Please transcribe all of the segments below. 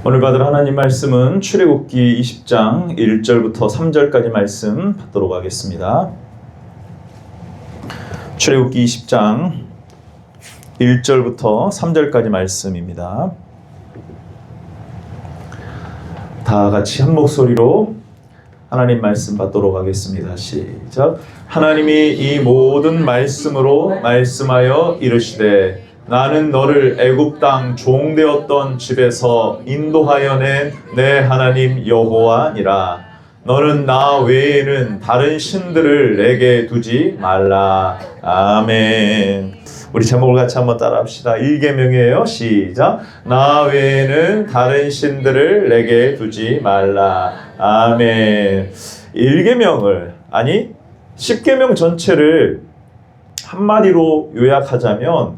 오늘 받을 하나님 말씀은 출애굽기 20장 1절부터 3절까지 말씀 받도록 하겠습니다. 출애굽기 20장 1절부터 3절까지 말씀입니다. 다 같이 한 목소리로 하나님 말씀 받도록 하겠습니다. 시작. 하나님이 이 모든 말씀으로 말씀하여 이르시되 나는 너를 애굽 땅 종되었던 집에서 인도하여 낸 내 하나님 여호와니라. 너는 나 외에는 다른 신들을 내게 두지 말라. 아멘. 우리 제목을 같이 한번 따라합시다. 1계명이에요. 시작. 나 외에는 다른 신들을 내게 두지 말라. 아멘. 1계명을 아니 10계명 전체를 한마디로 요약하자면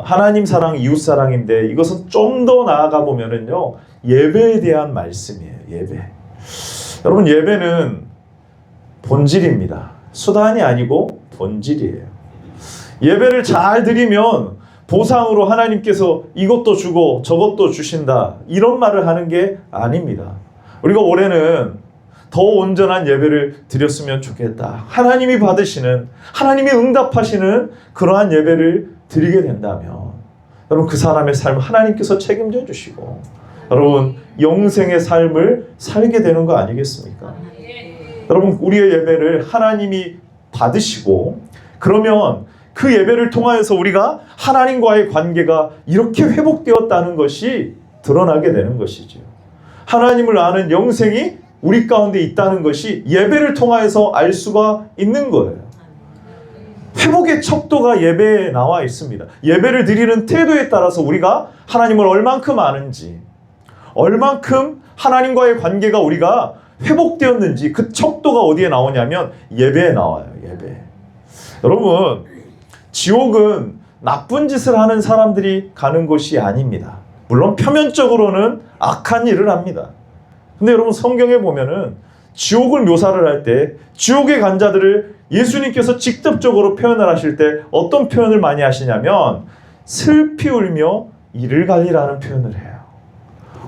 하나님 사랑, 이웃 사랑인데 이것은 좀 더 나아가 보면은요 예배에 대한 말씀이에요. 예배. 여러분 예배는 본질입니다. 수단이 아니고 본질이에요. 예배를 잘 드리면 보상으로 하나님께서 이것도 주고 저것도 주신다 이런 말을 하는 게 아닙니다. 우리가 올해는 더 온전한 예배를 드렸으면 좋겠다. 하나님이 받으시는, 하나님이 응답하시는 그러한 예배를 드리게 된다면 여러분 그 사람의 삶을 하나님께서 책임져 주시고 여러분 영생의 삶을 살게 되는 거 아니겠습니까? 여러분 우리의 예배를 하나님이 받으시고 그러면 그 예배를 통하여서 우리가 하나님과의 관계가 이렇게 회복되었다는 것이 드러나게 되는 것이죠. 하나님을 아는 영생이 우리 가운데 있다는 것이 예배를 통하여서 알 수가 있는 거예요. 회복의 척도가 예배에 나와 있습니다. 예배를 드리는 태도에 따라서 우리가 하나님을 얼만큼 아는지, 얼만큼 하나님과의 관계가 우리가 회복되었는지 그 척도가 어디에 나오냐면 예배에 나와요. 예배. 여러분 지옥은 나쁜 짓을 하는 사람들이 가는 곳이 아닙니다. 물론 표면적으로는 악한 일을 합니다. 근데 여러분 성경에 보면은 지옥을 묘사를 할 때 지옥에 간 자들을 예수님께서 직접적으로 표현을 하실 때 어떤 표현을 많이 하시냐면 슬피 울며 이를 갈리라는 표현을 해요.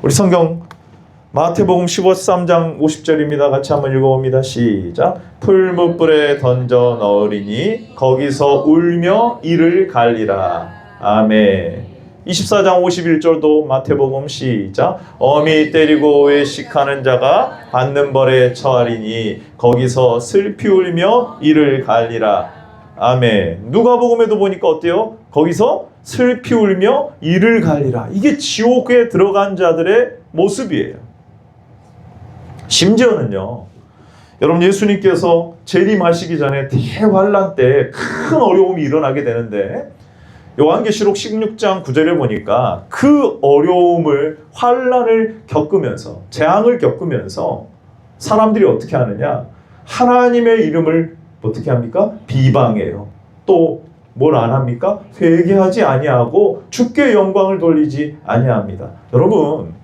우리 성경 마태복음 13장 50절입니다. 같이 한번 읽어봅니다. 시작. 풀무불에 던져 넣으리니 거기서 울며 이를 갈리라. 아멘. 24장 51절도 마태복음 시작. 어미 때리고 외식하는 자가 받는 벌에 처하리니 거기서 슬피 울며 이를 갈리라. 아멘. 누가복음에도 보니까 어때요? 거기서 슬피 울며 이를 갈리라. 이게 지옥에 들어간 자들의 모습이에요. 심지어는요 여러분 예수님께서 재림하시기 전에 대환란 때 큰 어려움이 일어나게 되는데 요한계시록 16장 9절에 보니까 그 어려움을 환란을 겪으면서 재앙을 겪으면서 사람들이 어떻게 하느냐 하나님의 이름을 어떻게 합니까? 비방해요. 또 뭘 안 합니까? 회개하지 아니하고 주께 영광을 돌리지 아니합니다. 여러분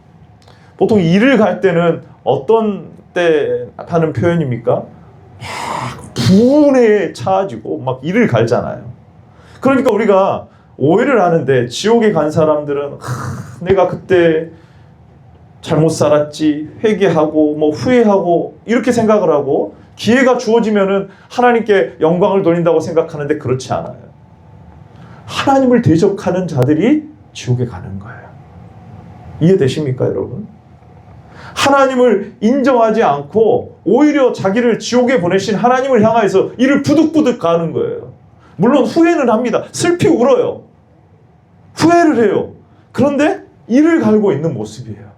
보통 일을 갈 때는 어떤 때 하는 표현입니까? 막 분에 차지고 막 일을 갈잖아요. 그러니까 우리가 오해를 하는데 지옥에 간 사람들은 내가 그때 잘못 살았지 회개하고 뭐 후회하고 이렇게 생각을 하고 기회가 주어지면은 하나님께 영광을 돌린다고 생각하는데 그렇지 않아요. 하나님을 대적하는 자들이 지옥에 가는 거예요. 이해되십니까 여러분? 하나님을 인정하지 않고 오히려 자기를 지옥에 보내신 하나님을 향해서 이를 부득부득 가는 거예요. 물론 후회는 합니다. 슬피 울어요. 후회를 해요. 그런데 이를 갈고 있는 모습이에요.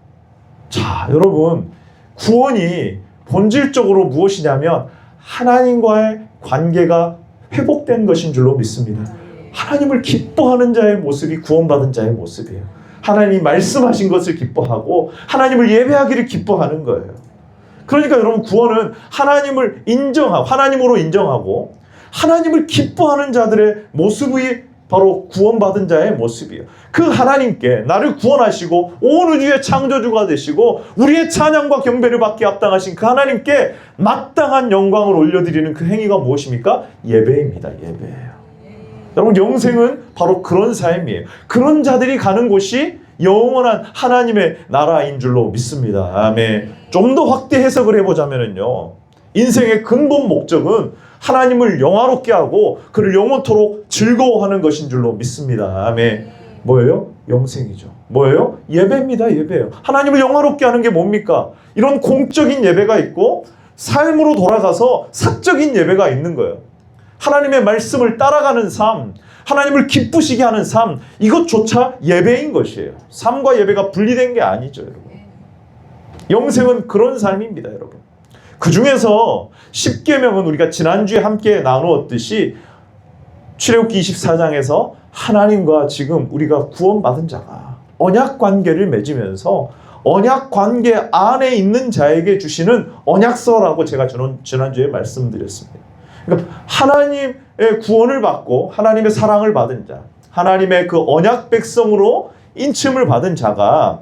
자, 여러분 구원이 본질적으로 무엇이냐면 하나님과의 관계가 회복된 것인 줄로 믿습니다. 하나님을 기뻐하는 자의 모습이 구원받은 자의 모습이에요. 하나님이 말씀하신 것을 기뻐하고 하나님을 예배하기를 기뻐하는 거예요. 그러니까 여러분 구원은 하나님을 인정하고 하나님으로 인정하고 하나님을 기뻐하는 자들의 모습이 바로 구원받은 자의 모습이에요. 그 하나님께 나를 구원하시고 온 우주의 창조주가 되시고 우리의 찬양과 경배를 받기 합당하신 그 하나님께 마땅한 영광을 올려드리는 그 행위가 무엇입니까? 예배입니다. 예배예요. 여러분 영생은 바로 그런 삶이에요. 그런 자들이 가는 곳이 영원한 하나님의 나라인 줄로 믿습니다. 아멘. 좀 더 확대 해석을 해보자면요, 인생의 근본 목적은 하나님을 영화롭게 하고 그를 영원토록 즐거워하는 것인 줄로 믿습니다. 아멘. 뭐예요? 영생이죠. 뭐예요? 예배입니다. 예배예요. 하나님을 영화롭게 하는 게 뭡니까? 이런 공적인 예배가 있고 삶으로 돌아가서 사적인 예배가 있는 거예요. 하나님의 말씀을 따라가는 삶, 하나님을 기쁘시게 하는 삶, 이것조차 예배인 것이에요. 삶과 예배가 분리된 게 아니죠, 여러분. 영생은 그런 삶입니다, 여러분. 그 중에서 10계명은 우리가 지난주에 함께 나누었듯이 출애굽기 24장에서 하나님과 지금 우리가 구원받은 자가 언약 관계를 맺으면서 언약 관계 안에 있는 자에게 주시는 언약서라고 제가 지난주에 말씀드렸습니다. 그러니까 하나님의 구원을 받고 하나님의 사랑을 받은 자, 하나님의 그 언약 백성으로 인침을 받은 자가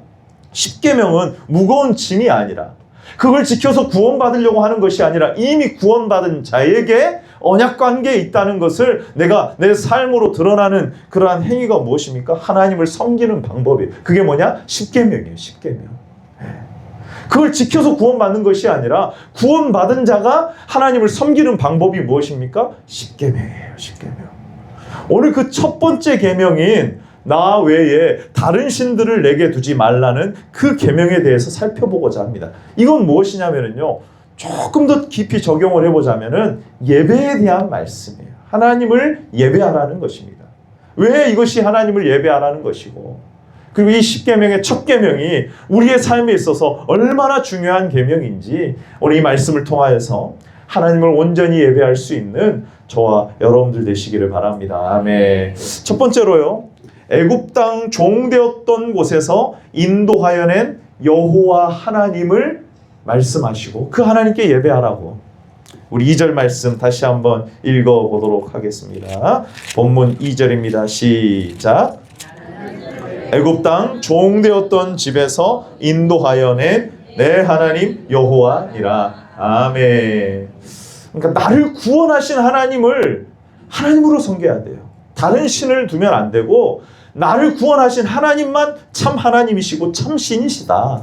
10계명은 무거운 짐이 아니라 그걸 지켜서 구원받으려고 하는 것이 아니라 이미 구원받은 자에게 언약 관계에 있다는 것을 내가 내 삶으로 드러나는 그러한 행위가 무엇입니까? 하나님을 섬기는 방법이에요. 그게 뭐냐? 10계명이에요. 10계명. 그걸 지켜서 구원받는 것이 아니라 구원받은 자가 하나님을 섬기는 방법이 무엇입니까? 10계명이에요. 10계명. 오늘 그 첫 번째 계명인 나 외에 다른 신들을 내게 두지 말라는 그 계명에 대해서 살펴보고자 합니다. 이건 무엇이냐면요, 조금 더 깊이 적용을 해보자면은 예배에 대한 말씀이에요. 하나님을 예배하라는 것입니다. 왜 이것이 하나님을 예배하라는 것이고, 그리고 이 10계명의 첫 계명이 우리의 삶에 있어서 얼마나 중요한 계명인지 오늘 이 말씀을 통하여서 하나님을 온전히 예배할 수 있는 저와 여러분들 되시기를 바랍니다. 아멘. 첫 번째로요, 애굽 땅 종되었던 곳에서 인도하여 낸 여호와 하나님을 말씀하시고 그 하나님께 예배하라고. 우리 2절 말씀 다시 한번 읽어보도록 하겠습니다. 본문 2절입니다. 시작. 애굽 땅 종되었던 집에서 인도하여 낸 내 하나님 여호와니라. 아멘. 그러니까 나를 구원하신 하나님을 하나님으로 섬겨야 돼요. 다른 신을 두면 안 되고 나를 구원하신 하나님만 참 하나님이시고 참 신이시다.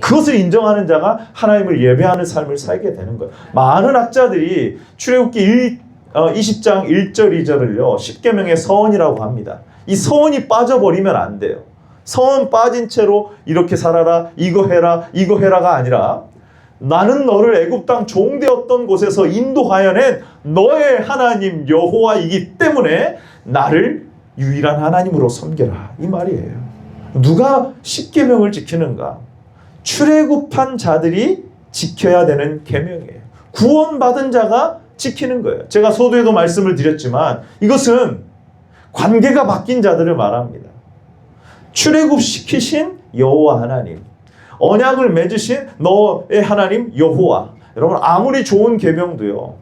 그것을 인정하는 자가 하나님을 예배하는 삶을 살게 되는 거예요. 많은 학자들이 출애굽기 20장 1절 2절을요 10계명의 서원이라고 합니다. 이 서원이 빠져버리면 안 돼요. 서원 빠진 채로 이렇게 살아라, 이거 해라, 이거 해라가 아니라 나는 너를 애굽 땅 종되었던 곳에서 인도하여 낸 너의 하나님 여호와이기 때문에 나를 유일한 하나님으로 섬겨라, 이 말이에요. 누가 10계명을 지키는가? 출애굽한 자들이 지켜야 되는 계명이에요. 구원받은 자가 지키는 거예요. 제가 서두에도 말씀을 드렸지만 이것은 관계가 바뀐 자들을 말합니다. 출애굽시키신 여호와 하나님, 언약을 맺으신 너의 하나님 여호와. 여러분, 아무리 좋은 계명도요,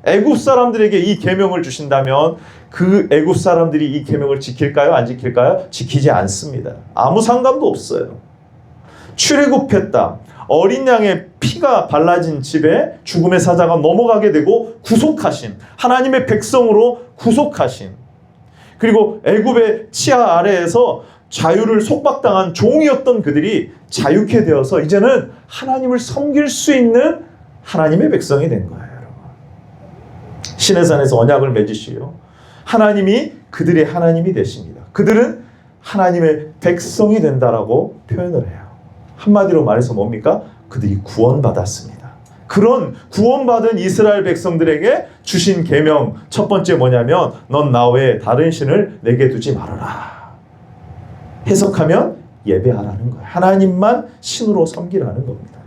애굽 사람들에게 이 계명을 주신다면 그 애굽 사람들이 이 계명을 지킬까요? 안 지킬까요? 지키지 않습니다. 아무 상관도 없어요. 출애굽했다. 어린 양의 피가 발라진 집에 죽음의 사자가 넘어가게 되고 구속하신 하나님의 백성으로 구속하신, 그리고 애굽의 치하 아래에서 자유를 속박당한 종이었던 그들이 자유케 되어서 이제는 하나님을 섬길 수 있는 하나님의 백성이 된 거예요. 여러분, 시내산에서 언약을 맺으시오. 하나님이 그들의 하나님이 되십니다. 그들은 하나님의 백성이 된다라고 표현을 해요. 한마디로 말해서 뭡니까? 그들이 구원받았습니다. 그런 구원받은 이스라엘 백성들에게 주신 계명 첫 번째 뭐냐면 넌 나 외에 다른 신을 내게 두지 말아라. 해석하면 예배하라는 거예요. 하나님만 신으로 섬기라는 겁니다.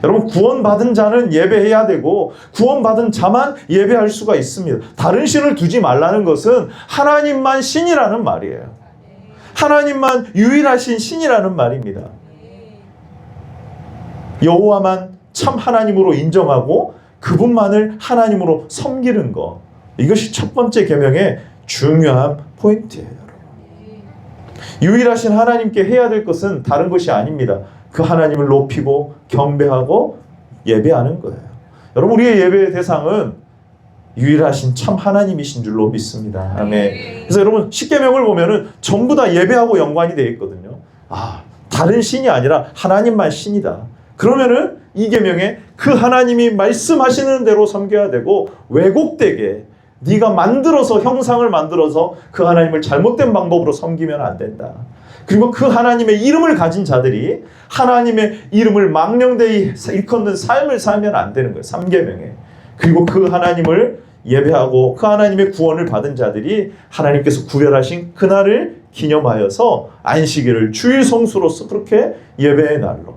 여러분, 구원받은 자는 예배해야 되고 구원받은 자만 예배할 수가 있습니다. 다른 신을 두지 말라는 것은 하나님만 신이라는 말이에요. 하나님만 유일하신 신이라는 말입니다. 여호와만 참 하나님으로 인정하고 그분만을 하나님으로 섬기는 것, 이것이 첫 번째 계명의 중요한 포인트예요. 유일하신 하나님께 해야 될 것은 다른 것이 아닙니다. 그 하나님을 높이고 경배하고 예배하는 거예요. 여러분, 우리의 예배의 대상은 유일하신 참 하나님이신 줄로 믿습니다. 아멘. 그래서 여러분 십계명을 보면은 전부 다 예배하고 연관이 되어 있거든요. 다른 신이 아니라 하나님만 신이다. 그러면은 이 계명에 그 하나님이 말씀하시는 대로 섬겨야 되고, 왜곡되게 네가 만들어서 형상을 만들어서 그 하나님을 잘못된 방법으로 섬기면 안 된다. 그리고 그 하나님의 이름을 가진 자들이 하나님의 이름을 망령되이 일컫는 삶을 살면 안 되는 거예요. 3계명에. 그리고 그 하나님을 예배하고 그 하나님의 구원을 받은 자들이 하나님께서 구별하신 그날을 기념하여서 안식일을 주일 성수로서 그렇게 예배의 날로,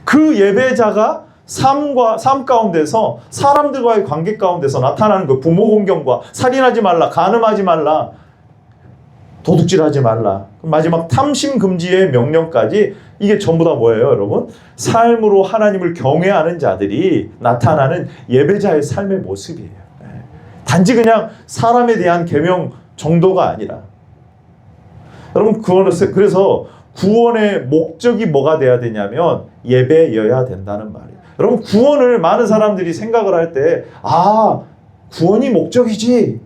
그 예배자가 삶 가운데서 사람들과의 관계 가운데서 나타나는 그 부모 공경과 살인하지 말라, 간음하지 말라, 도둑질하지 말라, 마지막 탐심 금지의 명령까지, 이게 전부 다 뭐예요, 여러분? 삶으로 하나님을 경외하는 자들이 나타나는 예배자의 삶의 모습이에요. 단지 그냥 사람에 대한 계명 정도가 아니라, 여러분 그래서 구원의 목적이 뭐가 돼야 되냐면 예배여야 된다는 말이에요. 여러분 구원을 많은 사람들이 생각을 할 때 구원이 목적이지.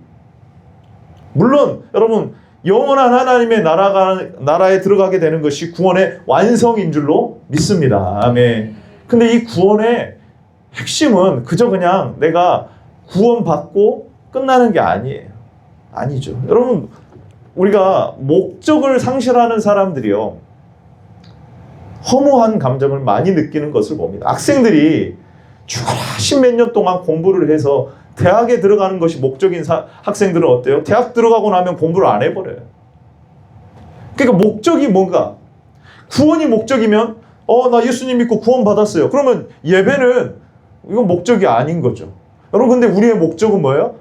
물론 여러분 영원한 하나님의 나라에 들어가게 되는 것이 구원의 완성인 줄로 믿습니다. 아멘. 근데 이 구원의 핵심은 그저 그냥 내가 구원받고 끝나는 게 아니에요. 아니죠. 여러분 우리가 목적을 상실하는 사람들이요, 허무한 감정을 많이 느끼는 것을 봅니다. 학생들이 죽어라 십몇 년 동안 공부를 해서 대학에 들어가는 것이 목적인 학생들은 어때요? 대학 들어가고 나면 공부를 안 해버려요. 그러니까 목적이 뭔가, 구원이 목적이면 나 예수님 믿고 구원 받았어요. 그러면 예배는 이건 목적이 아닌 거죠. 여러분 근데 우리의 목적은 뭐예요?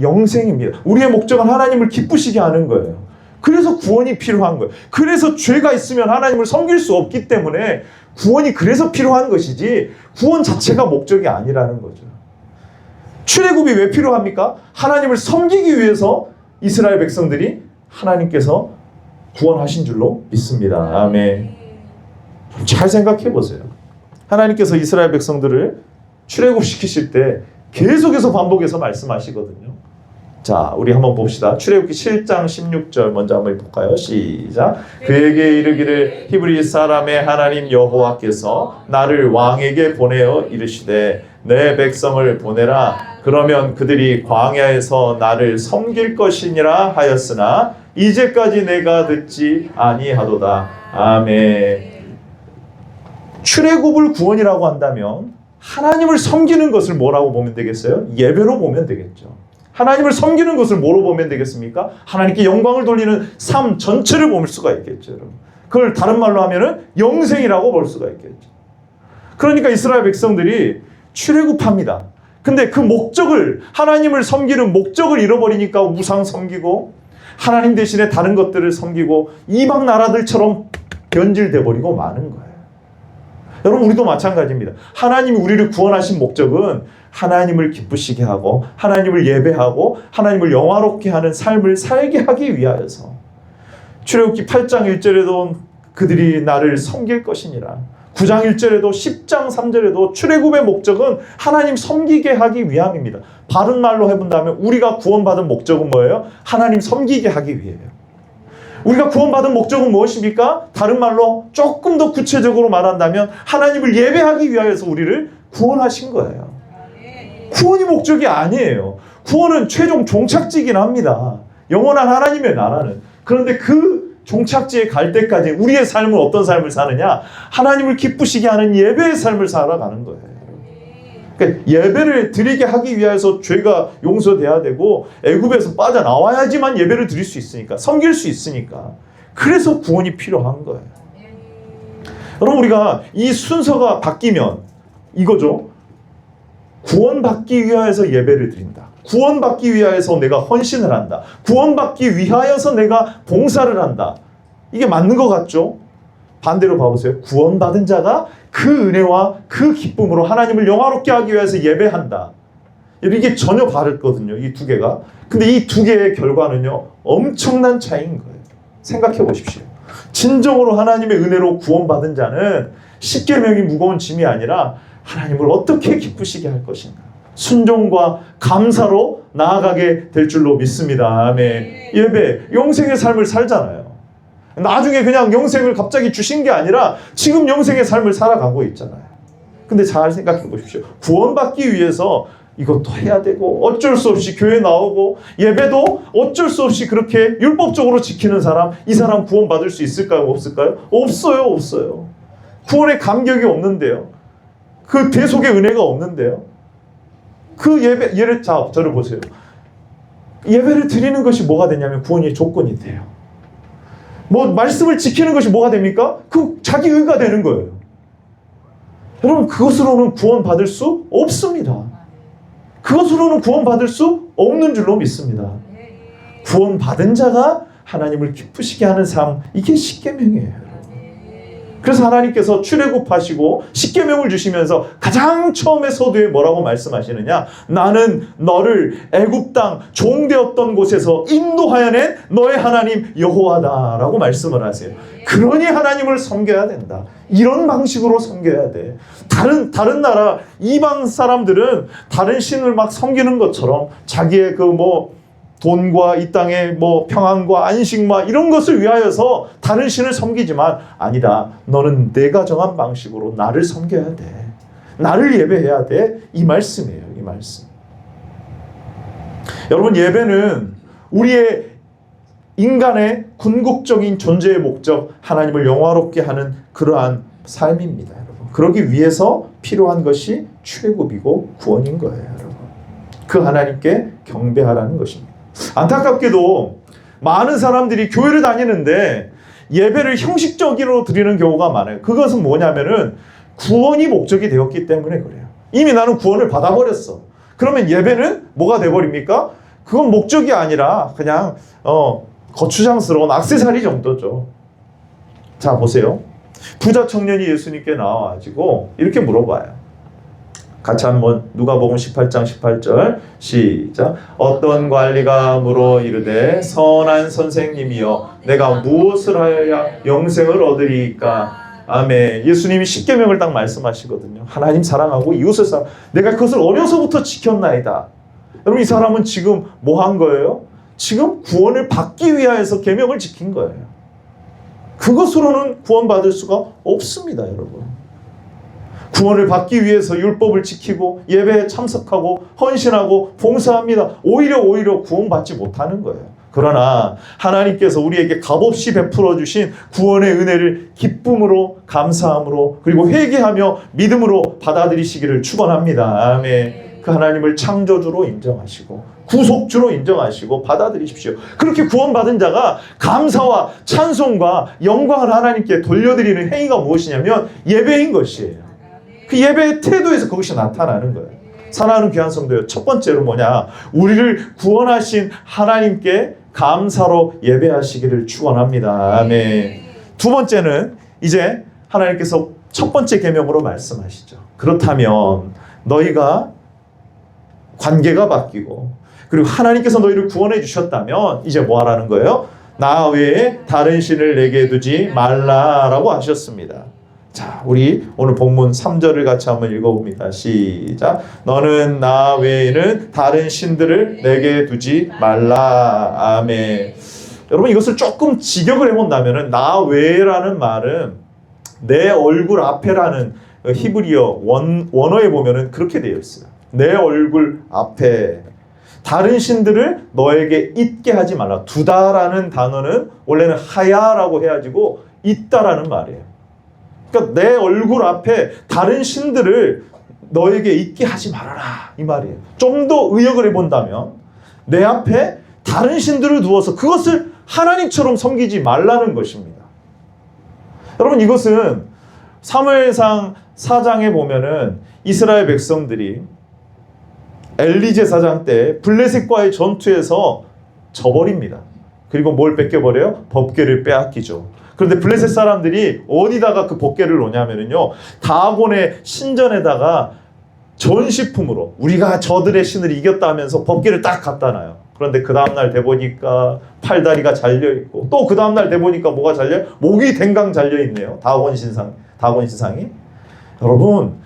영생입니다. 우리의 목적은 하나님을 기쁘시게 하는 거예요. 그래서 구원이 필요한 거예요. 그래서 죄가 있으면 하나님을 섬길 수 없기 때문에 구원이 그래서 필요한 것이지, 구원 자체가 목적이 아니라는 거죠. 출애굽이 왜 필요합니까? 하나님을 섬기기 위해서 이스라엘 백성들이 하나님께서 구원하신 줄로 믿습니다. 아멘. 잘 생각해 보세요. 하나님께서 이스라엘 백성들을 출애굽시키실 때 계속해서 반복해서 말씀하시거든요. 자, 우리 한번 봅시다. 출애굽기 7장 16절 먼저 한번 볼까요? 시작. 그에게 이르기를 히브리 사람의 하나님 여호와께서 나를 왕에게 보내어 이르시되 내 백성을 보내라. 그러면 그들이 광야에서 나를 섬길 것이니라 하였으나 이제까지 내가 듣지 아니하도다. 아멘. 출애굽을 구원이라고 한다면 하나님을 섬기는 것을 뭐라고 보면 되겠어요? 예배로 보면 되겠죠. 하나님을 섬기는 것을 뭐로 보면 되겠습니까? 하나님께 영광을 돌리는 삶 전체를 볼 수가 있겠죠. 여러분. 그걸 다른 말로 하면은 영생이라고 볼 수가 있겠죠. 그러니까 이스라엘 백성들이 출애굽합니다. 근데 그 목적을, 하나님을 섬기는 목적을 잃어버리니까 우상 섬기고 하나님 대신에 다른 것들을 섬기고 이방 나라들처럼 변질돼 버리고 마는 거예요. 여러분 우리도 마찬가지입니다. 하나님이 우리를 구원하신 목적은 하나님을 기쁘시게 하고 하나님을 예배하고 하나님을 영화롭게 하는 삶을 살게 하기 위하여서, 출애굽기 8장 1절에도 그들이 나를 섬길 것이니라, 9장 1절에도 10장 3절에도 출애굽의 목적은 하나님 섬기게 하기 위함입니다. 바른 말로 해본다면 우리가 구원받은 목적은 뭐예요? 하나님 섬기게 하기 위해요. 우리가 구원받은 목적은 무엇입니까? 다른 말로 조금 더 구체적으로 말한다면 하나님을 예배하기 위하여서 우리를 구원하신 거예요. 구원이 목적이 아니에요. 구원은 최종 종착지이긴 합니다. 영원한 하나님의 나라는. 그런데 그 종착지에 갈 때까지 우리의 삶은 어떤 삶을 사느냐? 하나님을 기쁘시게 하는 예배의 삶을 살아가는 거예요. 그러니까 예배를 드리게 하기 위해서 죄가 용서돼야 되고 애굽에서 빠져나와야지만 예배를 드릴 수 있으니까, 섬길 수 있으니까. 그래서 구원이 필요한 거예요. 여러분 우리가 이 순서가 바뀌면 이거죠. 구원받기 위하여서 예배를 드린다. 구원받기 위하여서 내가 헌신을 한다. 구원받기 위하여서 내가 봉사를 한다. 이게 맞는 것 같죠? 반대로 봐보세요. 구원받은 자가 그 은혜와 그 기쁨으로 하나님을 영화롭게 하기 위해서 예배한다. 이게 전혀 다르거든요. 이 두 개가. 근데 이 두 개의 결과는요, 엄청난 차이인 거예요. 생각해 보십시오. 진정으로 하나님의 은혜로 구원받은 자는 십계명이 무거운 짐이 아니라 하나님을 어떻게 기쁘시게 할 것인가. 순종과 감사로 나아가게 될 줄로 믿습니다. 아멘. 예배, 영생의 삶을 살잖아요. 나중에 그냥 영생을 갑자기 주신 게 아니라 지금 영생의 삶을 살아가고 있잖아요. 근데 잘 생각해 보십시오. 구원받기 위해서 이것도 해야 되고 어쩔 수 없이 교회 나오고 예배도 어쩔 수 없이 그렇게 율법적으로 지키는 사람, 이 사람 구원받을 수 있을까요? 없을까요? 없어요. 없어요. 구원의 감격이 없는데요. 그 대속의 은혜가 없는데요. 그 예배, 자, 저를 보세요. 예배를 드리는 것이 뭐가 되냐면 구원의 조건이 돼요. 뭐 말씀을 지키는 것이 뭐가 됩니까? 그 자기 의가 되는 거예요. 여러분, 그것으로는 구원받을 수 없습니다. 그것으로는 구원받을 수 없는 줄로 믿습니다. 구원받은 자가 하나님을 기쁘시게 하는 삶, 이게 십계명이에요. 그래서 하나님께서 출애굽하시고 십계명을 주시면서 가장 처음에 서두에 뭐라고 말씀하시느냐? 나는 너를 애굽 땅 종되었던 곳에서 인도하여 낸 너의 하나님 여호와다라고 말씀을 하세요. 그러니 하나님을 섬겨야 된다. 이런 방식으로 섬겨야 돼. 다른 나라 이방 사람들은 다른 신을 막 섬기는 것처럼 자기의 돈과 이 땅의 평안과 안식과 이런 것을 위하여서 다른 신을 섬기지만 아니다. 너는 내가 정한 방식으로 나를 섬겨야 돼. 나를 예배해야 돼. 이 말씀이에요. 이 말씀. 여러분, 예배는 우리의 인간의 궁극적인 존재의 목적, 하나님을 영화롭게 하는 그러한 삶입니다. 여러분. 그러기 위해서 필요한 것이 출애굽이고 구원인 거예요. 여러분. 그 하나님께 경배하라는 것입니다. 안타깝게도 많은 사람들이 교회를 다니는데 예배를 형식적으로 드리는 경우가 많아요. 그것은 뭐냐면은 구원이 목적이 되었기 때문에 그래요. 이미 나는 구원을 받아버렸어. 그러면 예배는 뭐가 돼버립니까? 그건 목적이 아니라 그냥 거추장스러운 액세서리 정도죠. 자, 보세요. 부자 청년이 예수님께 나와가지고 이렇게 물어봐요. 같이 한번 누가복음 18장 18절 시작. 어떤 관리가 물어 이르되 선한 선생님이여 내가 무엇을 하여야 영생을 얻으리이까. 아멘. 예수님이 십계명을 딱 말씀하시거든요. 하나님 사랑하고 이웃을 사랑. 내가 그것을 어려서부터 지켰나이다. 여러분, 이 사람은 지금 뭐 한 거예요? 지금 구원을 받기 위하여서 계명을 지킨 거예요. 그것으로는 구원받을 수가 없습니다, 여러분. 구원을 받기 위해서 율법을 지키고 예배에 참석하고 헌신하고 봉사합니다. 오히려 구원받지 못하는 거예요. 그러나 하나님께서 우리에게 값없이 베풀어 주신 구원의 은혜를 기쁨으로, 감사함으로, 그리고 회개하며 믿음으로 받아들이시기를 축원합니다. 아멘. 그 하나님을 창조주로 인정하시고 구속주로 인정하시고 받아들이십시오. 그렇게 구원받은 자가 감사와 찬송과 영광을 하나님께 돌려드리는 행위가 무엇이냐면 예배인 것이에요. 그 예배의 태도에서 그것이 나타나는 거예요. 사랑하는 귀한 성도요, 첫 번째로 뭐냐? 우리를 구원하신 하나님께 감사로 예배하시기를 축원합니다. 아멘. 두 번째는 이제 하나님께서 첫 번째 계명으로 말씀하시죠. 그렇다면 너희가 관계가 바뀌고 그리고 하나님께서 너희를 구원해 주셨다면 이제 뭐 하라는 거예요? 나 외에 다른 신을 내게 두지 말라라고 하셨습니다. 자, 우리 오늘 본문 3절을 같이 한번 읽어봅니다. 시작. 너는 나 외에는 다른 신들을 내게 두지 말라. 아멘. 여러분, 이것을 조금 직역을 해본다면 나 외라는 말은 내 얼굴 앞에라는 히브리어 원어에 보면은 그렇게 되어 있어요. 내 얼굴 앞에 다른 신들을 너에게 있게 하지 말라. 두다라는 단어는 원래는 하야라고 해가지고 있다라는 말이에요. 그러니까 내 얼굴 앞에 다른 신들을 너에게 있게 하지 말아라, 이 말이에요. 좀 더 의역을 해본다면 내 앞에 다른 신들을 두어서 그것을 하나님처럼 섬기지 말라는 것입니다. 여러분, 이것은 사무엘상 4장에 보면은 이스라엘 백성들이 엘리 제사장 때 블레셋과의 전투에서 져버립니다. 그리고 뭘 뺏겨버려요? 법궤를 빼앗기죠. 그런데 블레셋 사람들이 어디다가 그 법궤를 놓냐면요, 다곤의 신전에다가 전시품으로 우리가 저들의 신을 이겼다 하면서 법궤를 딱 갖다 놔요. 그런데 그 다음날 돼보니까 팔다리가 잘려있고 또 그 다음날 돼보니까 뭐가 잘려요? 목이 댕강 잘려있네요. 다곤 신상이. 여러분,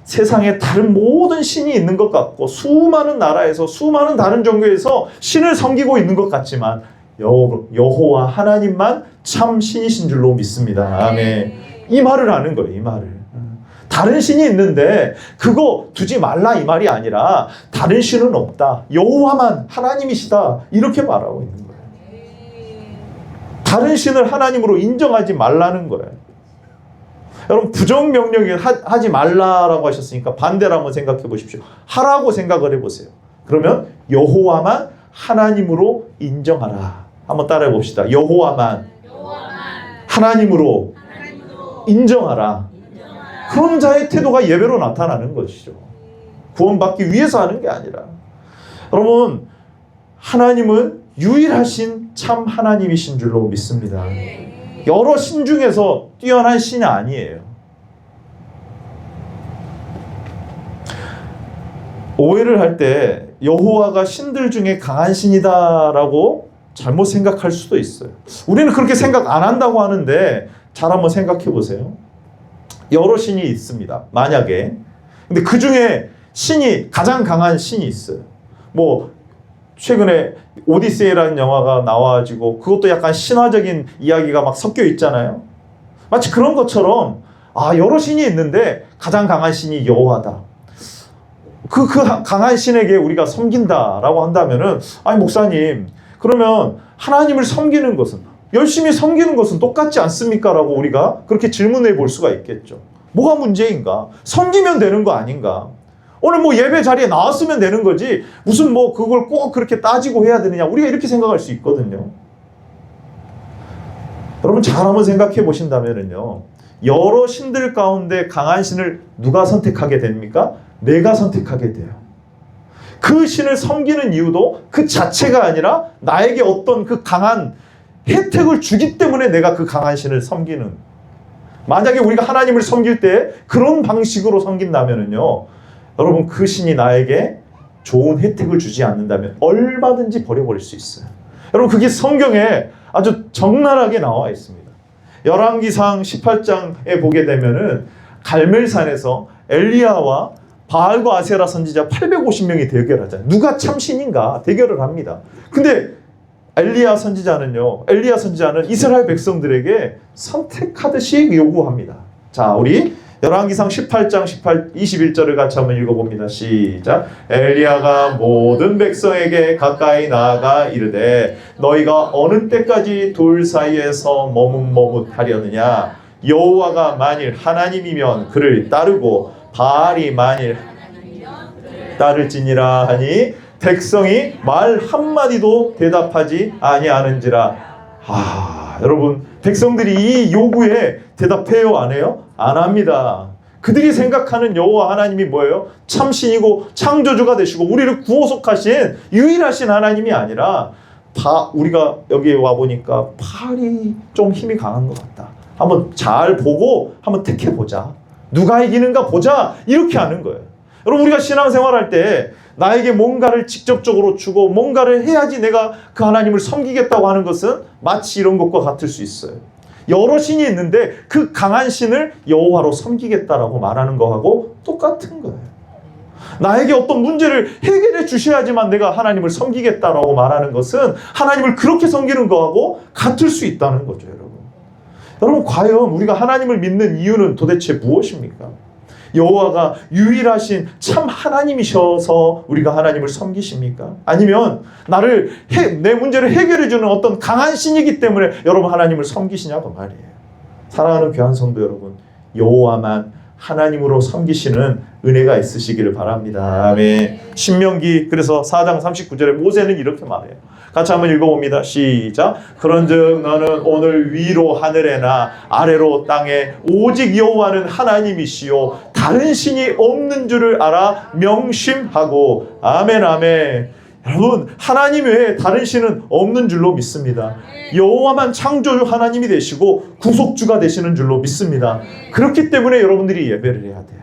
세상에 다른 모든 신이 있는 것 같고 수많은 나라에서 수많은 다른 종교에서 신을 섬기고 있는 것 같지만 여호와 하나님만 참 신이신 줄로 믿습니다. 아멘. 이 말을 하는 거예요. 이 말을. 다른 신이 있는데 그거 두지 말라 이 말이 아니라 다른 신은 없다. 여호와만 하나님이시다. 이렇게 말하고 있는 거예요. 다른 신을 하나님으로 인정하지 말라는 거예요. 여러분 부정명령이 하지 말라라고 하셨으니까 반대로 한번 생각해 보십시오. 하라고 생각을 해보세요. 그러면 여호와만 하나님으로 인정하라. 한번 따라해 봅시다. 여호와만 하나님으로 인정하라. 그런 자의 태도가 예배로 나타나는 것이죠. 구원받기 위해서 하는 게 아니라. 여러분 하나님은 유일하신 참 하나님이신 줄로 믿습니다. 여러 신 중에서 뛰어난 신이 아니에요. 오해를 할 때 여호와가 신들 중에 강한 신이다라고 잘못 생각할 수도 있어요. 우리는 그렇게 생각 안 한다고 하는데 잘 한번 생각해 보세요. 여러 신이 있습니다. 만약에. 근데 그 중에 신이 가장 강한 신이 있어요. 뭐 최근에 오디세이라는 영화가 나와가지고 그것도 약간 신화적인 이야기가 막 섞여 있잖아요. 마치 그런 것처럼 여러 신이 있는데 가장 강한 신이 여호와다. 그 강한 신에게 우리가 섬긴다라고 한다면은 아니 목사님 그러면 하나님을 섬기는 것은 열심히 섬기는 것은 똑같지 않습니까? 라고 우리가 그렇게 질문해 볼 수가 있겠죠. 뭐가 문제인가? 섬기면 되는 거 아닌가? 오늘 뭐 예배 자리에 나왔으면 되는 거지 무슨 뭐 그걸 꼭 그렇게 따지고 해야 되느냐 우리가 이렇게 생각할 수 있거든요. 여러분 잘 한번 생각해 보신다면요 여러 신들 가운데 강한 신을 누가 선택하게 됩니까? 내가 선택하게 돼요. 그 신을 섬기는 이유도 그 자체가 아니라 나에게 어떤 그 강한 혜택을 주기 때문에 내가 그 강한 신을 섬기는. 만약에 우리가 하나님을 섬길 때 그런 방식으로 섬긴다면요 여러분 그 신이 나에게 좋은 혜택을 주지 않는다면 얼마든지 버려버릴 수 있어요. 여러분 그게 성경에 아주 적나라하게 나와 있습니다. 열왕기상 18장에 보게 되면은 갈멜산에서 엘리야와 바알과 아세라 선지자 850명이 대결하잖아요. 누가 참 신인가 대결을 합니다. 근데 엘리야 선지자는 이스라엘 백성들에게 선택하듯이 요구합니다. 자, 우리 열왕기상 18장 21절을 같이 한번 읽어봅니다. 시작. 엘리야가 모든 백성에게 가까이 나아가 이르되 너희가 어느 때까지 돌 사이에서 머뭇머뭇하려느냐. 여호와가 만일 하나님이면 그를 따르고 바알이 만일 따를지니라 하니 백성이 말 한마디도 대답하지 아니하는지라. 여러분 백성들이 이 요구에 대답해요 안 해요? 안 합니다. 그들이 생각하는 여호와 하나님이 뭐예요? 참신이고 창조주가 되시고 우리를 구원속하신 유일하신 하나님이 아니라 우리가 여기에 와보니까 바알이 좀 힘이 강한 것 같다. 한번 잘 보고 한번 택해보자. 누가 이기는가 보자. 이렇게 하는 거예요. 여러분 우리가 신앙생활할 때 나에게 뭔가를 직접적으로 주고 뭔가를 해야지 내가 그 하나님을 섬기겠다고 하는 것은 마치 이런 것과 같을 수 있어요. 여러 신이 있는데 그 강한 신을 여호와로 섬기겠다라고 말하는 거하고 똑같은 거예요. 나에게 어떤 문제를 해결해 주셔야지만 내가 하나님을 섬기겠다라고 말하는 것은 하나님을 그렇게 섬기는 거하고 같을 수 있다는 거죠. 여러분 과연 우리가 하나님을 믿는 이유는 도대체 무엇입니까? 여호와가 유일하신 참 하나님이셔서 우리가 하나님을 섬기십니까? 아니면 내 문제를 해결해 주는 어떤 강한 신이기 때문에 여러분 하나님을 섬기시냐고 말이에요. 사랑하는 귀한 성도 여러분, 여호와만 하나님으로 섬기시는 은혜가 있으시기를 바랍니다. 아멘. 신명기 그래서 4장 39절에 모세는 이렇게 말해요. 같이 한번 읽어봅니다. 시작. 그런즉 너는 오늘 위로 하늘에나 아래로 땅에 오직 여호와는 하나님이시요 다른 신이 없는 줄을 알아 명심하고. 아멘 아멘. 여러분 하나님 외에 다른 신은 없는 줄로 믿습니다. 여호와만 창조주 하나님이 되시고 구속주가 되시는 줄로 믿습니다. 그렇기 때문에 여러분들이 예배를 해야 돼요.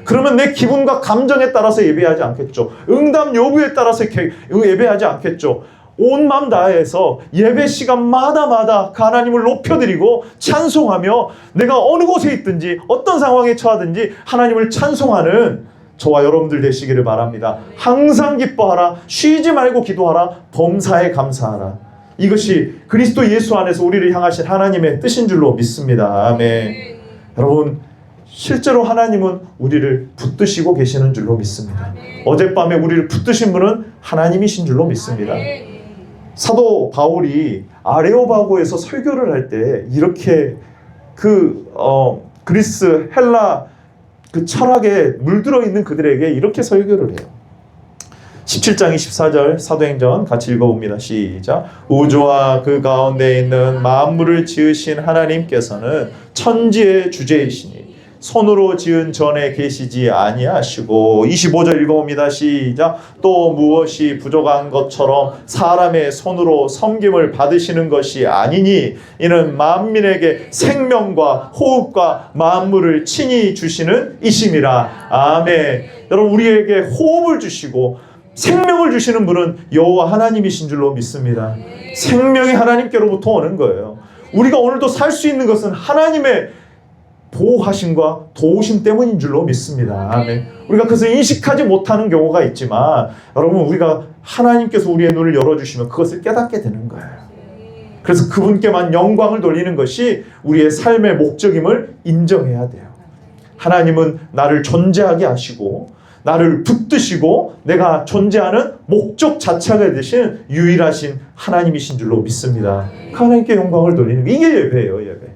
그러면 내 기분과 감정에 따라서 예배하지 않겠죠. 응답 여부에 따라서 예배하지 않겠죠. 온 마음 다해서 예배 시간마다 그 하나님을 높여드리고 찬송하며 내가 어느 곳에 있든지 어떤 상황에 처하든지 하나님을 찬송하는 저와 여러분들 되시기를 바랍니다. 항상 기뻐하라. 쉬지 말고 기도하라. 범사에 감사하라. 이것이 그리스도 예수 안에서 우리를 향하신 하나님의 뜻인 줄로 믿습니다. 아멘. 여러분, 실제로 하나님은 우리를 붙드시고 계시는 줄로 믿습니다. 어젯밤에 우리를 붙드신 분은 하나님이신 줄로 믿습니다. 사도 바울이 아레오바고에서 설교를 할 때 이렇게 그리스 헬라 그 철학에 물들어 있는 그들에게 이렇게 설교를 해요. 17장 24절 사도행전 같이 읽어봅니다. 시작. 우주와 그 가운데 있는 만물을 지으신 하나님께서는 천지의 주제이시니 손으로 지은 전에 계시지 아니하시고 25절 읽어봅니다. 시작. 또 무엇이 부족한 것처럼 사람의 손으로 섬김을 받으시는 것이 아니니 이는 만민에게 생명과 호흡과 만물을 친히 주시는 이심이라. 아멘. 여러분, 우리에게 호흡을 주시고 생명을 주시는 분은 여호와 하나님이신 줄로 믿습니다. 생명이 하나님께로부터 오는 거예요. 우리가 오늘도 살 수 있는 것은 하나님의 보호하심과 도우심 때문인 줄로 믿습니다. 아멘. 우리가 그것을 인식하지 못하는 경우가 있지만 여러분, 우리가 하나님께서 우리의 눈을 열어주시면 그것을 깨닫게 되는 거예요. 그래서 그분께만 영광을 돌리는 것이 우리의 삶의 목적임을 인정해야 돼요. 하나님은 나를 존재하게 하시고 나를 붙드시고 내가 존재하는 목적 자체가 되신 유일하신 하나님이신 줄로 믿습니다. 하나님께 영광을 돌리는 게 이게 예배예요. 예배.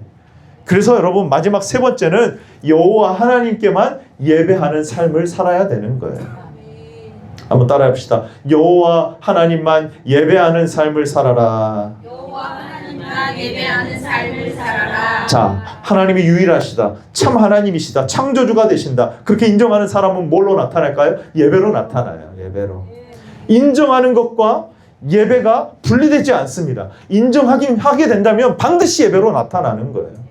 그래서 여러분, 마지막 세 번째는 여호와 하나님께만 예배하는 삶을 살아야 되는 거예요. 한번 따라해 봅시다. 여호와 하나님만 예배하는 삶을 살아라. 여호와 하나님만 예배하는 삶을 살아라. 자, 하나님이 유일하시다. 참 하나님이시다. 창조주가 되신다. 그렇게 인정하는 사람은 뭘로 나타날까요? 예배로 나타나요. 예배로. 인정하는 것과 예배가 분리되지 않습니다. 인정하게 된다면 반드시 예배로 나타나는 거예요.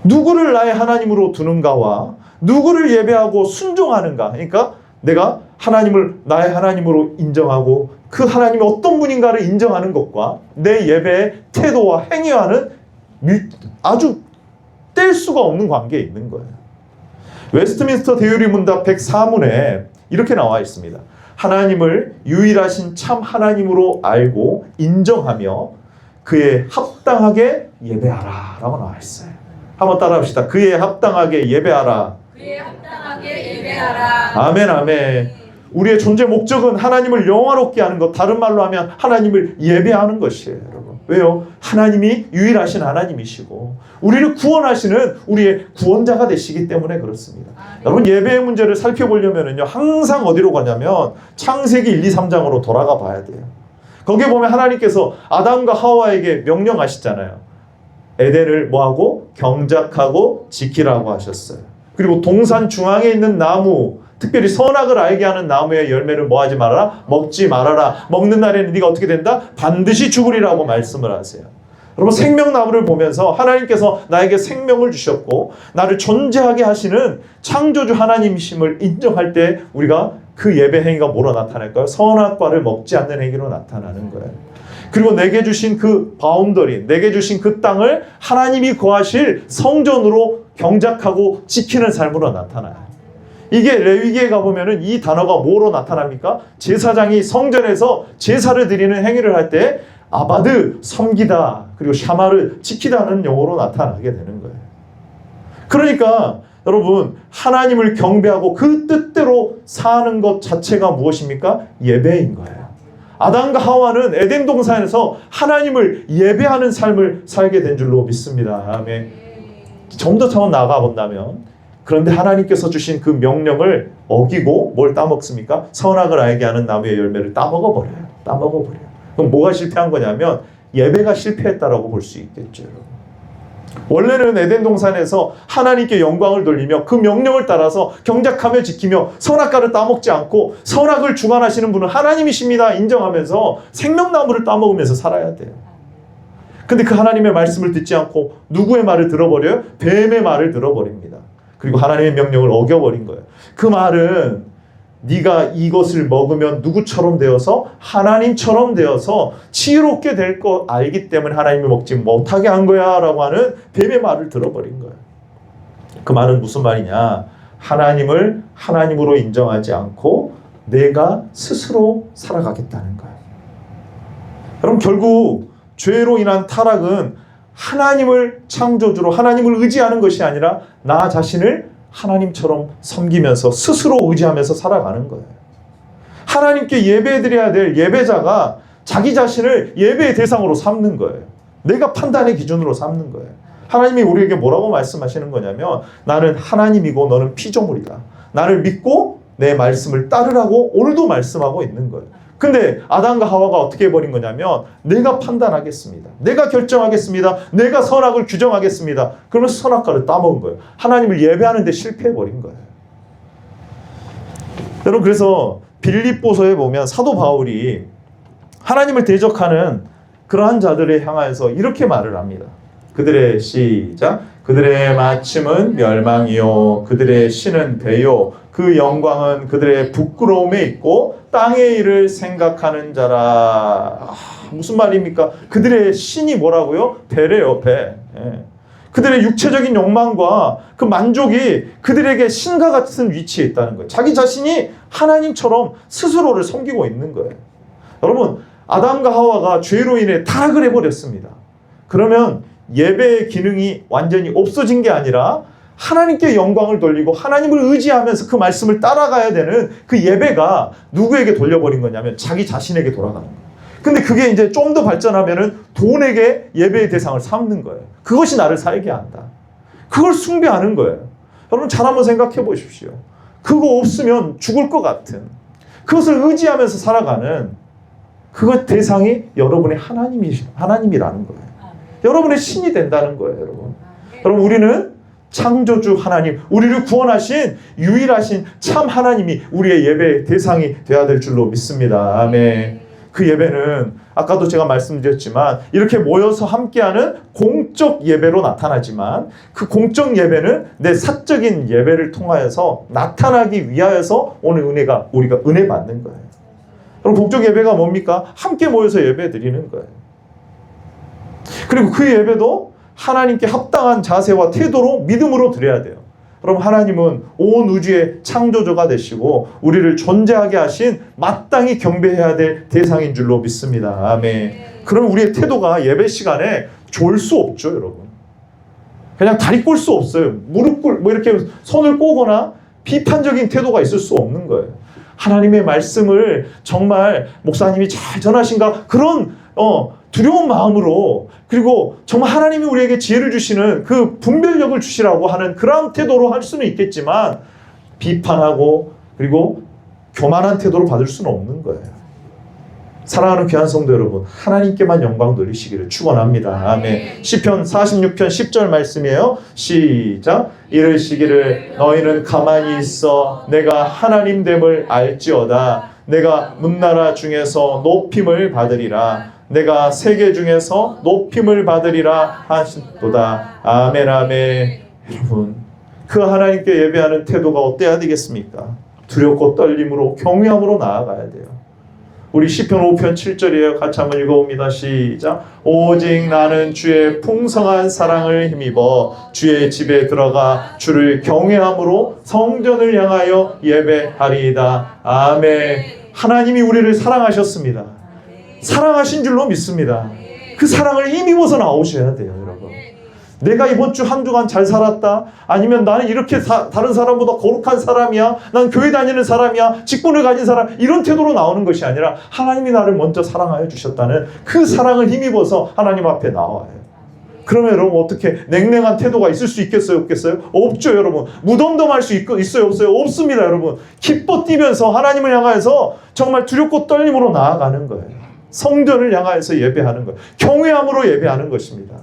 누구를 나의 하나님으로 두는가와 누구를 예배하고 순종하는가. 그러니까 내가 하나님을 나의 하나님으로 인정하고 그 하나님이 어떤 분인가를 인정하는 것과 내 예배의 태도와 행위와는 아주 뗄 수가 없는 관계에 있는 거예요. 웨스트민스터 대유리 문답 104문에 이렇게 나와 있습니다. 하나님을 유일하신 참 하나님으로 알고 인정하며 그에 합당하게 예배하라 라고 나와 있어요. 한번 따라합시다. 그에 합당하게 예배하라. 그에 합당하게 예배하라. 아멘, 아멘. 우리의 존재 목적은 하나님을 영화롭게 하는 것, 다른 말로 하면 하나님을 예배하는 것이에요, 여러분. 왜요? 하나님이 유일하신 하나님이시고 우리를 구원하시는 우리의 구원자가 되시기 때문에 그렇습니다. 여러분, 예배의 문제를 살펴보려면요, 항상 어디로 가냐면 창세기 1, 2, 3장으로 돌아가 봐야 돼요. 거기에 보면 하나님께서 아담과 하와에게 명령하시잖아요. 에덴을 뭐하고? 경작하고 지키라고 하셨어요. 그리고 동산 중앙에 있는 나무, 특별히 선악을 알게 하는 나무의 열매를 뭐하지 말아라? 먹지 말아라. 먹는 날에는 네가 어떻게 된다? 반드시 죽으리라고 말씀을 하세요. 여러분, 생명나무를 보면서 하나님께서 나에게 생명을 주셨고 나를 존재하게 하시는 창조주 하나님이심을 인정할 때 우리가 그 예배 행위가 뭐로 나타날까요? 선악과를 먹지 않는 행위로 나타나는 거예요. 그리고 내게 주신 그 바운더리, 내게 주신 그 땅을 하나님이 거하실 성전으로 경작하고 지키는 삶으로 나타나요. 이게 레위기에 가보면은 이 단어가 뭐로 나타납니까? 제사장이 성전에서 제사를 드리는 행위를 할 때 아바드, 섬기다, 그리고 샤마를 지키다는 용어로 나타나게 되는 거예요. 그러니까 여러분, 하나님을 경배하고 그 뜻대로 사는 것 자체가 무엇입니까? 예배인 거예요. 아담과 하와는 에덴 동산에서 하나님을 예배하는 삶을 살게 된 줄로 믿습니다. 아멘. 좀 더 차원 나아가 본다면, 그런데 하나님께서 주신 그 명령을 어기고 뭘 따먹습니까? 선악을 알게 하는 나무의 열매를 따먹어버려요. 따먹어버려요. 그럼 뭐가 실패한 거냐면 예배가 실패했다라고 볼 수 있겠죠. 원래는 에덴 동산에서 하나님께 영광을 돌리며 그 명령을 따라서 경작하며 지키며 선악과를 따먹지 않고 선악을 주관하시는 분은 하나님이십니다 인정하면서 생명나무를 따먹으면서 살아야 돼요. 근데 그 하나님의 말씀을 듣지 않고 누구의 말을 들어버려요? 뱀의 말을 들어버립니다. 그리고 하나님의 명령을 어겨버린 거예요. 그 말은 네가 이것을 먹으면 누구처럼 되어서 하나님처럼 되어서 지혜롭게 될 거 알기 때문에 하나님이 먹지 못하게 한 거야 라고 하는 뱀의 말을 들어버린 거예요. 그 말은 무슨 말이냐? 하나님을 하나님으로 인정하지 않고 내가 스스로 살아가겠다는 거예요. 여러분, 결국 죄로 인한 타락은 하나님을 창조주로 하나님을 의지하는 것이 아니라 나 자신을 하나님처럼 섬기면서 스스로 의지하면서 살아가는 거예요. 하나님께 예배드려야 될 예배자가 자기 자신을 예배의 대상으로 삼는 거예요. 내가 판단의 기준으로 삼는 거예요. 하나님이 우리에게 뭐라고 말씀하시는 거냐면 나는 하나님이고 너는 피조물이다. 나를 믿고 내 말씀을 따르라고 오늘도 말씀하고 있는 거예요. 근데 아담과 하와가 어떻게 해버린 거냐면 내가 판단하겠습니다. 내가 결정하겠습니다. 내가 선악을 규정하겠습니다. 그러면서 선악과를 따먹은 거예요. 하나님을 예배하는 데 실패해버린 거예요. 여러분, 그래서 빌립보서에 보면 사도 바울이 하나님을 대적하는 그러한 자들에 향하여서 이렇게 말을 합니다. 그들의 시작. 그들의 마침은 멸망이요 그들의 신은 배요 그 영광은 그들의 부끄러움에 있고 땅의 일을 생각하는 자라. 무슨 말입니까? 그들의 신이 뭐라고요? 배래요, 배. 예. 그들의 육체적인 욕망과 그 만족이 그들에게 신과 같은 위치에 있다는 거예요. 자기 자신이 하나님처럼 스스로를 섬기고 있는 거예요. 여러분, 아담과 하와가 죄로 인해 타락을 해버렸습니다. 그러면 예배의 기능이 완전히 없어진 게 아니라 하나님께 영광을 돌리고 하나님을 의지하면서 그 말씀을 따라가야 되는 그 예배가 누구에게 돌려버린 거냐면 자기 자신에게 돌아가는 거예요. 근데 그게 이제 좀 더 발전하면은 돈에게 예배의 대상을 삼는 거예요. 그것이 나를 살게 한다. 그걸 숭배하는 거예요. 여러분, 잘 한번 생각해 보십시오. 그거 없으면 죽을 것 같은, 그것을 의지하면서 살아가는 그것 대상이 여러분의 하나님이라는 거예요. 여러분의 신이 된다는 거예요, 여러분. 여러분, 우리는 창조주 하나님, 우리를 구원하신 유일하신 참 하나님이 우리의 예배의 대상이 되어야 될 줄로 믿습니다. 아멘. 그 예배는 아까도 제가 말씀드렸지만 이렇게 모여서 함께하는 공적 예배로 나타나지만 그 공적 예배는 내 사적인 예배를 통하여서 나타나기 위하여서 오늘 우리가 은혜 받는 거예요. 그럼 공적 예배가 뭡니까? 함께 모여서 예배 드리는 거예요. 그리고 그 예배도 하나님께 합당한 자세와 태도로 믿음으로 드려야 돼요. 그럼 하나님은 온 우주의 창조주가 되시고 우리를 존재하게 하신 마땅히 경배해야 될 대상인 줄로 믿습니다. 아멘. 그럼 우리의 태도가 예배 시간에 좋을 수 없죠, 여러분. 그냥 다리 꼴 수 없어요. 무릎 꿇, 이렇게 손을 꼬거나 비판적인 태도가 있을 수 없는 거예요. 하나님의 말씀을 정말 목사님이 잘 전하신가 그런 두려운 마음으로, 그리고 정말 하나님이 우리에게 지혜를 주시는 그 분별력을 주시라고 하는 그런 태도로 할 수는 있겠지만 비판하고 그리고 교만한 태도로 받을 수는 없는 거예요. 사랑하는 귀한 성도 여러분, 하나님께만 영광 돌리시기를 축원합니다. 아멘. 시편 46편 10절 말씀이에요. 시작. 이르시기를 너희는 가만히 있어 내가 하나님됨을 알지어다. 내가 문나라 중에서 높임을 받으리라. 내가 세계 중에서 높임을 받으리라 하시도다. 아멘, 아멘. 여러분, 그 하나님께 예배하는 태도가 어때야 되겠습니까? 두렵고 떨림으로 경외함으로 나아가야 돼요. 우리 시편 5편 7절이에요. 같이 한번 읽어봅니다. 시작. 오직 나는 주의 풍성한 사랑을 힘입어 주의 집에 들어가 주를 경외함으로 성전을 향하여 예배하리이다. 아멘. 하나님이 우리를 사랑하셨습니다. 사랑하신 줄로 믿습니다. 그 사랑을 힘입어서 나오셔야 돼요, 여러분. 내가 이번 주 한 주간 잘 살았다, 아니면 나는 이렇게 다른 사람보다 거룩한 사람이야, 난 교회 다니는 사람이야, 직분을 가진 사람, 이런 태도로 나오는 것이 아니라 하나님이 나를 먼저 사랑하여 주셨다는 그 사랑을 힘입어서 하나님 앞에 나와요. 그러면 여러분, 어떻게 냉랭한 태도가 있을 수 있겠어요, 없겠어요? 없죠, 여러분. 무덤덤할 수 있어요, 없어요? 없습니다, 여러분. 기뻐 뛰면서 하나님을 향하여서 정말 두렵고 떨림으로 나아가는 거예요. 성전을 향하여서 예배하는 거예요. 경외함으로 예배하는 것입니다.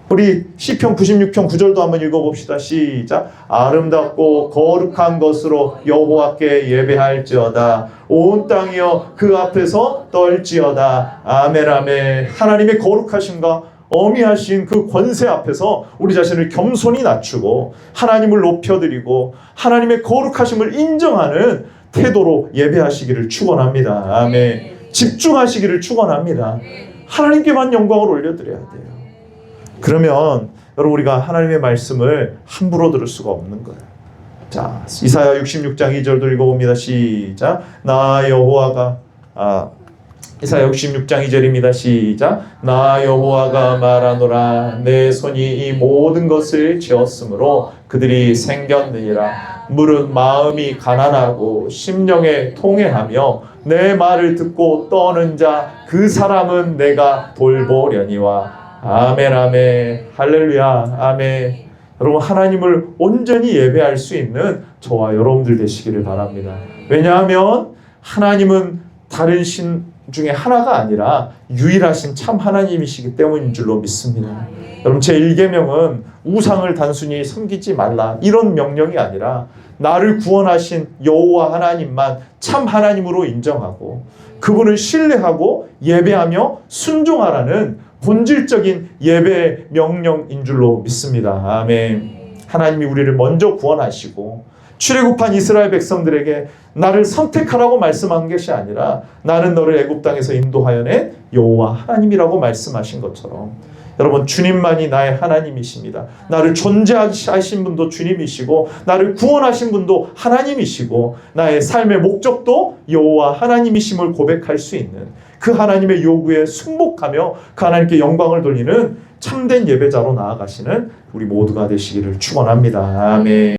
우리 시편 96편 9절도 한번 읽어봅시다. 시작. 아름답고 거룩한 것으로 여호와께 예배할지어다. 온 땅이여 그 앞에서 떨지어다. 아멘, 아멘. 하나님의 거룩하심과 어미하신 그 권세 앞에서 우리 자신을 겸손히 낮추고 하나님을 높여드리고 하나님의 거룩하심을 인정하는 태도로 예배하시기를 축원합니다. 아멘. 집중하시기를 축원합니다. 하나님께만 영광을 올려드려야 돼요. 그러면 여러분 우리가 하나님의 말씀을 함부로 들을 수가 없는 거예요. 자, 이사야 66장 2절도 읽어봅니다. 시작. 나 여호와가 이사야 66장 2절입니다. 시작. 나 여호와가 말하노라 내 손이 이 모든 것을 지었으므로 그들이 생겼느니라. 물은 마음이 가난하고 심령에 통회하며 내 말을 듣고 떠는 자 그 사람은 내가 돌보려니와. 아멘 아멘 할렐루야 아멘. 여러분 하나님을 온전히 예배할 수 있는 저와 여러분들 되시기를 바랍니다. 왜냐하면 하나님은 다른 신 중에 하나가 아니라 유일하신 참 하나님이시기 때문인 줄로 믿습니다. 여러분 제 1계명은 우상을 단순히 섬기지 말라 이런 명령이 아니라 나를 구원하신 여호와 하나님만 참 하나님으로 인정하고 그분을 신뢰하고 예배하며 순종하라는 본질적인 예배의 명령인 줄로 믿습니다. 아멘. 하나님이 우리를 먼저 구원하시고 출애굽한 이스라엘 백성들에게 나를 선택하라고 말씀한 것이 아니라 나는 너를 애굽 땅에서 인도하여 낸 여호와 하나님이라고 말씀하신 것처럼 여러분 주님만이 나의 하나님이십니다. 나를 존재하신 분도 주님이시고 나를 구원하신 분도 하나님이시고 나의 삶의 목적도 여호와 하나님이심을 고백할 수 있는 그 하나님의 요구에 순복하며 그 하나님께 영광을 돌리는 참된 예배자로 나아가시는 우리 모두가 되시기를 축원합니다. 아멘.